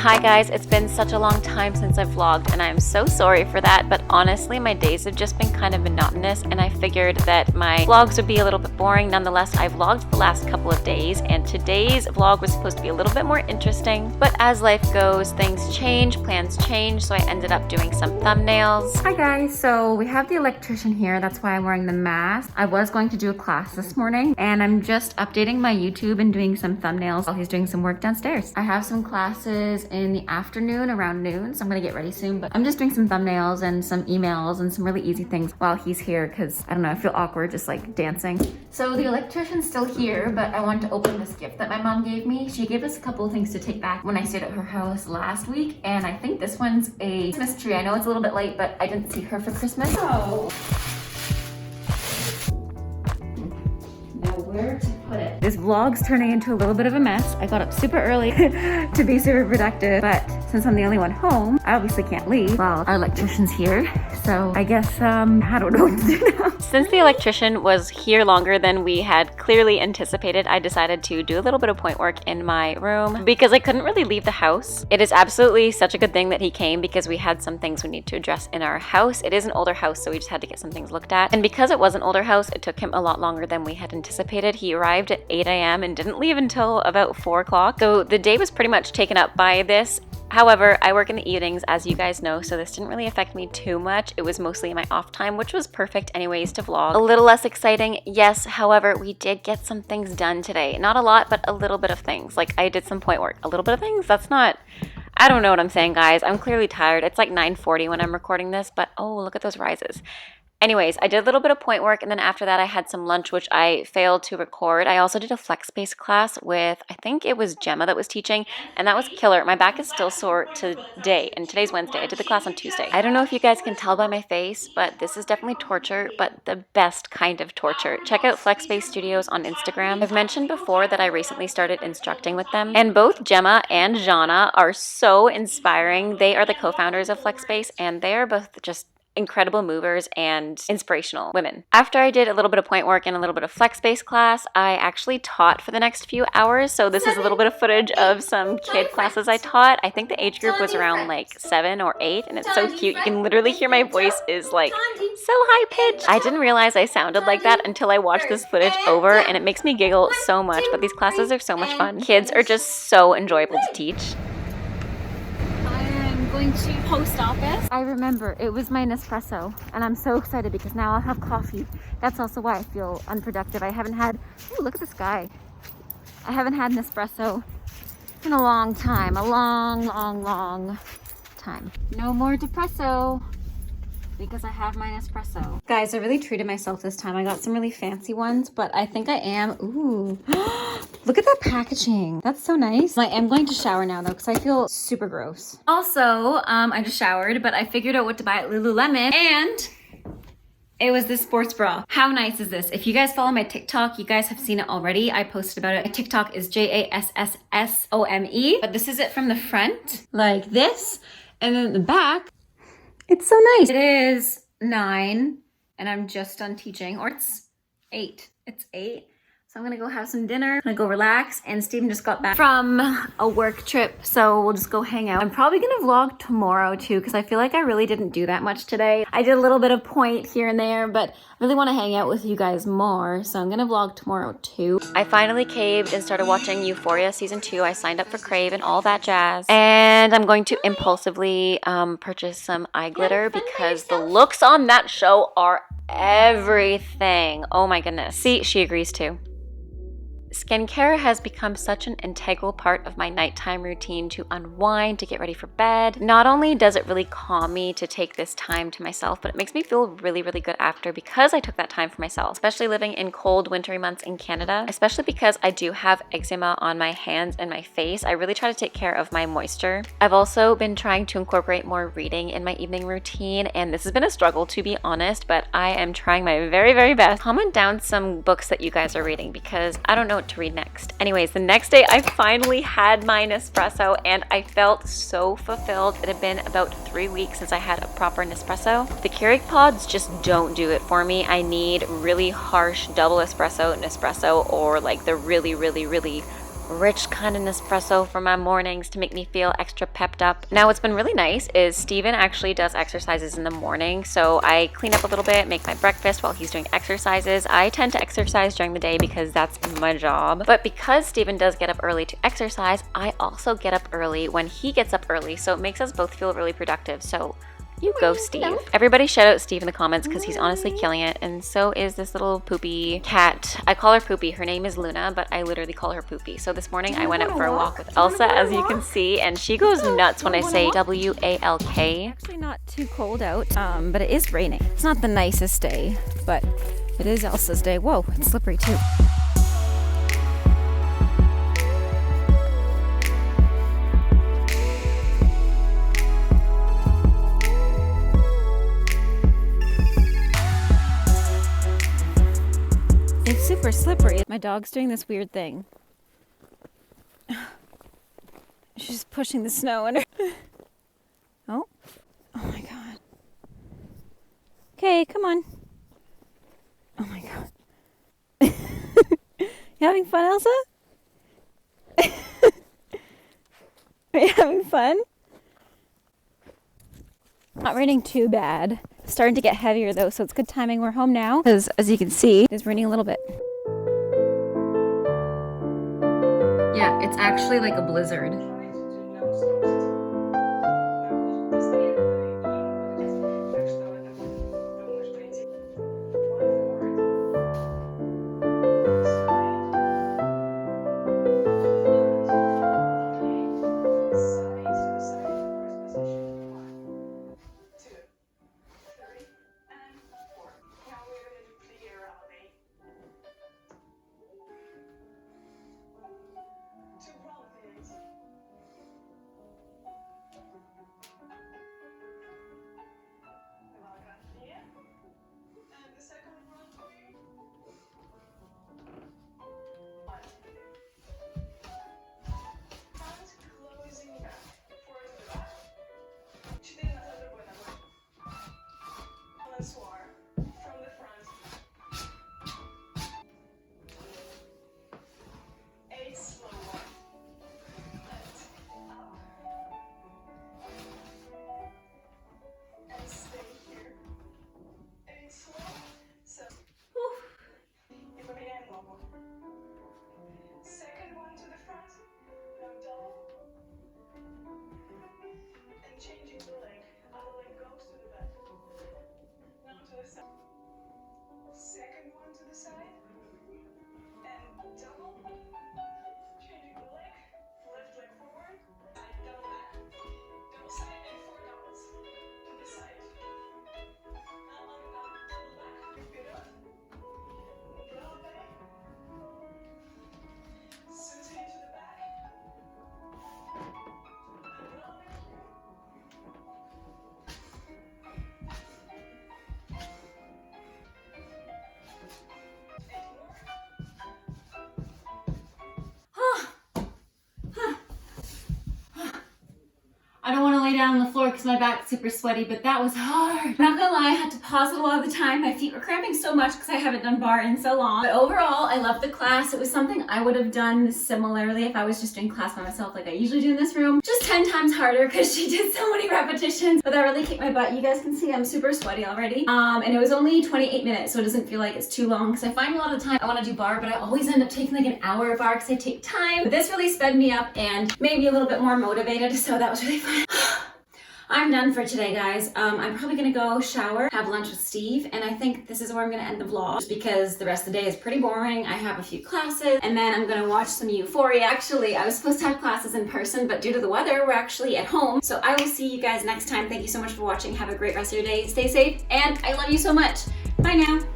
Hi guys, it's been such a long time since I've vlogged and I'm so sorry for that, but honestly my days have just been kind of monotonous and I figured that my vlogs would be a little bit boring. Nonetheless, I vlogged the last couple of days and today's vlog was supposed to be a little bit more interesting, but as life goes, things change, plans change, so I ended up doing some thumbnails. Hi guys, so we have the electrician here, that's why I'm wearing the mask. I was going to do a class this morning and I'm just updating my YouTube and doing some thumbnails while he's doing some work downstairs. I have some classes in the afternoon around noon, so I'm gonna get ready soon, but I'm just doing some thumbnails and some emails and some really easy things while he's here because I don't know, I feel awkward just like dancing. So the electrician's still here, but I want to open this gift that my mom gave me. She gave us a couple of things to take back when I stayed at her house last week, and I think this one's a Christmas tree. I know it's a little bit late, but I didn't see her for Christmas. So where to put it. This vlog's turning into a little bit of a mess. I got up super early to be super productive, but since I'm the only one home, I obviously can't leave while our electrician's here. So I guess, I don't know what to do now. Since the electrician was here longer than we had clearly anticipated, I decided to do a little bit of point work in my room because I couldn't really leave the house. It is absolutely such a good thing that he came because we had some things we need to address in our house. It is an older house, so we just had to get some things looked at. And because it was an older house, it took him a lot longer than we had anticipated. He arrived at 8 a.m. and didn't leave until about 4 o'clock. So the day was pretty much taken up by this. However, I work in the evenings, as you guys know, so this didn't really affect me too much. It was mostly my off time, which was perfect anyways to vlog. A little less exciting, yes. However, we did get some things done today. Not a lot, but a little bit of things. Like I did some point work. A little bit of things? That's not... I don't know what I'm saying, guys. I'm clearly tired. It's like 9:40 when I'm recording this, but oh, look at those rises. Anyways, I did a little bit of point work and then after that I had some lunch which I failed to record. I also did a flex space class with, I think it was Gemma that was teaching, and that was killer. My back is still sore today, and today's Wednesday. I did the class on Tuesday. I don't know if you guys can tell by my face, but this is definitely torture, but the best kind of torture. Check out Flex Space Studios on Instagram. I've mentioned before that I recently started instructing with them, and both Gemma and Jana are so inspiring. They are the co-founders of Flex Space, and they are both just incredible movers and inspirational women. After I did a little bit of point work and a little bit of flex space class, I actually taught for the next few hours. So this is a little bit of footage of some kid classes I taught. I think the age group was around like 7 or 8 and it's so cute. You can literally hear my voice is like so high pitched. I didn't realize I sounded like that until I watched this footage over and it makes me giggle so much, but these classes are so much fun. Kids are just so enjoyable to teach. Going to post office. I remember it was my Nespresso and I'm so excited because now I'll have coffee. That's also why I feel unproductive. I haven't had, ooh, look at the sky. I haven't had Nespresso in a long time, a long time. No more depresso because I have my Nespresso. Guys, I really treated myself this time. I got some really fancy ones, but I think I am, ooh. Look at that packaging. That's so nice. I am going to shower now though, because I feel super gross. Also, I just showered, but I figured out what to buy at Lululemon and it was this sports bra. How nice is this? If you guys follow my TikTok, you guys have seen it already. I posted about it. My TikTok is JASSSOME, but this is it from the front, like this. And then the back, it's so nice. It is 9 and I'm just done teaching, or it's 8. It's 8. So I'm gonna go have some dinner. I'm gonna go relax, and Steven just got back from a work trip, so we'll just go hang out. I'm probably gonna vlog tomorrow too, because I feel like I really didn't do that much today. I did a little bit of point here and there, but I really wanna hang out with you guys more, so I'm gonna vlog tomorrow too. I finally caved and started watching Euphoria season 2. I signed up for Crave and all that jazz. And I'm going to impulsively purchase some eye glitter because the looks on that show are everything. Oh my goodness. See, she agrees too. Skincare has become such an integral part of my nighttime routine to unwind, to get ready for bed. Not only does it really calm me to take this time to myself, but it makes me feel really, really good after because I took that time for myself, especially living in cold, wintry months in Canada, especially because I do have eczema on my hands and my face. I really try to take care of my moisture. I've also been trying to incorporate more reading in my evening routine, and this has been a struggle to be honest, but I am trying my very, very best. Comment down some books that you guys are reading because I don't know what to read next. Anyways, the next day I finally had my Nespresso and I felt so fulfilled. It had been about 3 weeks since I had a proper Nespresso. The Keurig pods just don't do it for me. I need really harsh double espresso Nespresso or like the really rich kind of Nespresso for my mornings to make me feel extra pepped up. Now what's been really nice is Steven actually does exercises in the morning, so I clean up a little bit, make my breakfast while he's doing exercises. I tend to exercise during the day because that's my job, but because Steven does get up early to exercise, I also get up early when he gets up early, so it makes us both feel really productive. So you go, Steve. Everybody shout out Steve in the comments because he's honestly killing it. And so is this little poopy cat. I call her Poopy. Her name is Luna, but I literally call her Poopy. So this morning I went out for a walk with Elsa, as you can see, and she goes nuts when I say W-A-L-K. Actually not too cold out, but it is raining. It's not the nicest day, but it is Elsa's day. Whoa, it's slippery too. It's super slippery. My dog's doing this weird thing. She's pushing the snow under. Oh. Oh my god. Okay, come on. Oh my god. You having fun, Elsa? Are you having fun? Not raining too bad. It's starting to get heavier though, so it's good timing. We're home now because, as you can see, it's raining a little bit. Yeah, it's actually like a blizzard. I don't want to lay down on the floor because my back's super sweaty, but that was hard. Not gonna lie, I had to pause it a lot of the time. My feet were cramping so much because I haven't done barre in so long. But overall, I loved the class. It was something I would have done similarly if I was just doing class by myself like I usually do in this room. Just 10 times harder because she did so many repetitions. But that really kicked my butt. You guys can see I'm super sweaty already. And it was only 28 minutes, so it doesn't feel like it's too long because I find a lot of the time I want to do barre, but I always end up taking like an hour of barre because I take time. But this really sped me up and made me a little bit more motivated, so that was really fun. I'm done for today, guys. I'm probably gonna go shower, have lunch with Steve, and I think this is where I'm gonna end the vlog just because the rest of the day is pretty boring. I have a few classes and then I'm gonna watch some Euphoria. Actually, I was supposed to have classes in person, but due to the weather, we're actually at home. So I will see you guys next time. Thank you so much for watching. Have a great rest of your day. Stay safe, and I love you so much. Bye now.